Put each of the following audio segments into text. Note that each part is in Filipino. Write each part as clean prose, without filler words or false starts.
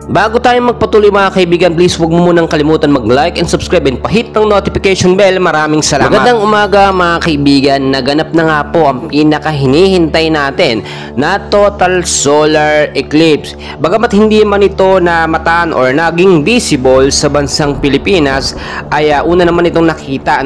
Bago tayo magpatuloy mga kaibigan, please huwag mo munang kalimutan mag-like and subscribe and pahit ng notification bell. Maraming salamat. Magandang umaga mga kaibigan. Naganap na nga po ang pinakahinihintay natin na total solar eclipse. Bagamat hindi man ito na mataan or naging visible sa bansang Pilipinas, ay una naman itong nakita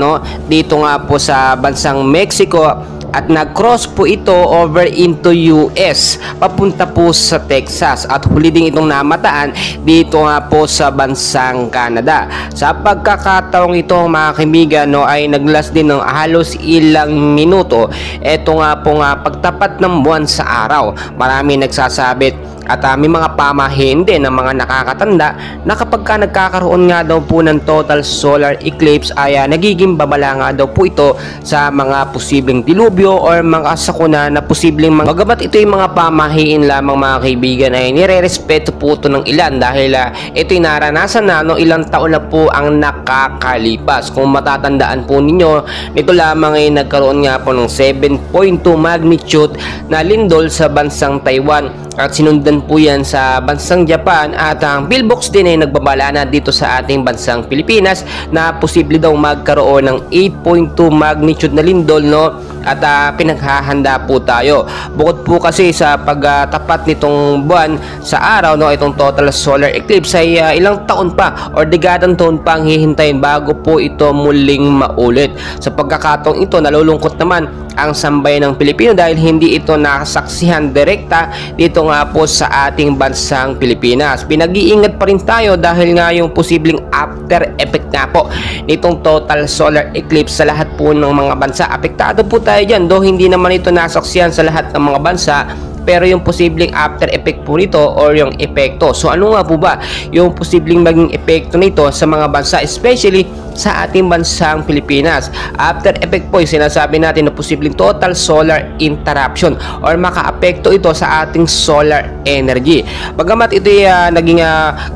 dito nga po sa bansang Mexico. At nag-cross po ito over into US, papunta po sa Texas, at huli din itong namataan dito nga po sa bansang Canada. Sa pagkakataong ito mga kaibigan ay naglas din ng halos ilang minuto. Ito nga po pagtapat ng buwan sa araw. Marami nagsasabit at may mga pamahiin din ng mga nakakatanda na kapag nagkakaroon nga daw po ng total solar eclipse ay nagiging babala nga daw po ito sa mga posibleng dilubyo or mga sakuna na posibleng bagamat ito yung mga pamahiin lamang mga kaibigan ay nire-respeto po ito ng ilan dahil ito'y naranasan na ilang taon na po ang nakakalipas. Kung matatandaan po ninyo, nito lamang ay nagkaroon nga po ng 7.2 magnitude na lindol sa bansang Taiwan. At sinundan po yan sa bansang Japan, at ang PhilBox din ay nagbabala na dito sa ating bansang Pilipinas na posible daw magkaroon ng 8.2 magnitude na lindol at pinaghahanda po tayo. Bukod po kasi sa pagtapat nitong buwan sa araw itong total solar eclipse ay ilang taon pa or degadang taon pa ang hihintayin bago po ito muling maulit. Sa pagkakataong ito, nalulungkot naman ang sambayan ng Pilipino dahil hindi ito nakasaksihan direkta dito nga po sa ating bansang Pilipinas. Pinag-iingat pa rin tayo dahil nga yung posibleng after effect na po nitong total solar eclipse sa lahat po ng mga bansa. Apektado po tayo dyan, though hindi naman ito nasaksihan sa lahat ng mga bansa, pero yung posibleng after effect po nito or yung epekto. So ano nga po ba yung posibleng maging epekto nito sa mga bansa, especially sa ating bansang Pilipinas? After effect po yung sinasabi natin na posibleng total solar interruption or makaapekto ito sa ating solar energy. Bagamat ito naging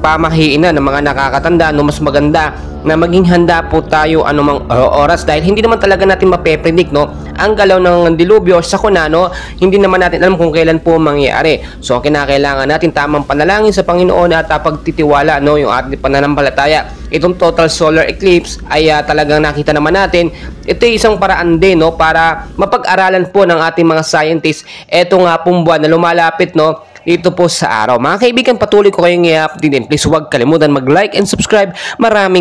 pamahiin na ng mga nakakatanda, mas maganda na maging handa po tayo anumang oras dahil hindi naman talaga natin mapepredict ang galaw ng dilubyo sa kunano. Hindi naman natin alam kung kailan po mangyayari. So kinakailangan natin tamang panalangin sa Panginoon at pagtitiwala yung ating pananampalataya. Itong total solar eclipse ay talagang nakita naman natin ito ay isang paraan din para mapag-aralan po ng ating mga scientists eto nga pong buwan na lumalapit dito po sa araw. Mga kaibigan, patuloy ko kayong i-update din. Please huwag kalimutan mag-like and subscribe. Maraming